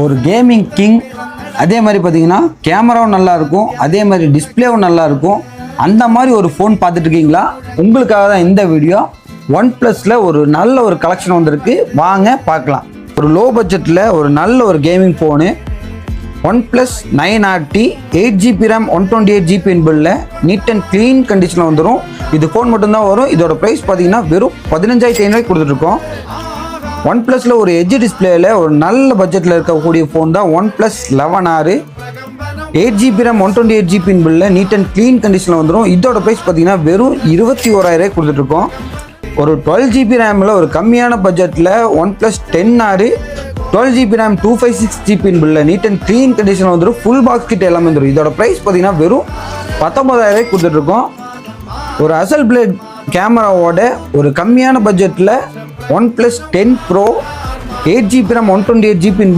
ஒரு gaming king. அதே மாதிரி பார்த்தீங்கன்னா கேமராவும் நல்லாயிருக்கும், அதே மாதிரி டிஸ்பிளேவும் நல்லாயிருக்கும். அந்த மாதிரி ஒரு ஃபோன் பார்த்துட்டு இருக்கீங்களா? உங்களுக்காக தான் இந்த வீடியோ. ஒன் ப்ளஸில் ஒரு நல்ல ஒரு கலெக்ஷன் வந்திருக்கு, வாங்க பார்க்கலாம். ஒரு லோ பட்ஜெட்டில் ஒரு நல்ல ஒரு gaming phone one plus 9RT 8GB RAM 128GB இன்பில்ல நீட் அண்ட் க்ளீன் கண்டிஷனில் வந்துடும். இது ஃபோன் மட்டும்தான் வரும். இதோட ப்ரைஸ் பார்த்தீங்கன்னா வெறும் 15,500 கொடுத்துட்ருக்கோம். ஒன் ப்ளஸில் ஒரு எட்ஜ் டிஸ்பிளேயில் ஒரு நல்ல பட்ஜெட்டில் இருக்கக்கூடிய ஃபோன் தான் one plus 11R 8GB RAM 128GB இன்பில்ல நீட் அண்ட் க்ளீன் கண்டிஷனில் வந்துடும். இதோட ப்ரைஸ் பார்த்தீங்கன்னா வெறும் 21,000 கொடுத்துட்ருக்கோம். ஒரு 12GB ரேமில் ஒரு கம்மியான பட்ஜெட்டில் one plus 10R 12GB RAM 256GB இன்பில்ல நீட் அண்ட் க்ளீன் கண்டிஷனில் வந்துடும். ஃபுல் பாக்ஸ் கிட்ட எல்லாமே வந்துடும். இதோட ப்ரைஸ் பார்த்தீங்கன்னா வெறும் 19,000 கொடுத்துட்ருக்கோம். ஒரு அசல் பிளேட் கேமராவோட ஒரு கம்மியான பட்ஜெட்டில் one plus 10 Pro 8GB RAM 128GB இன்பில்ல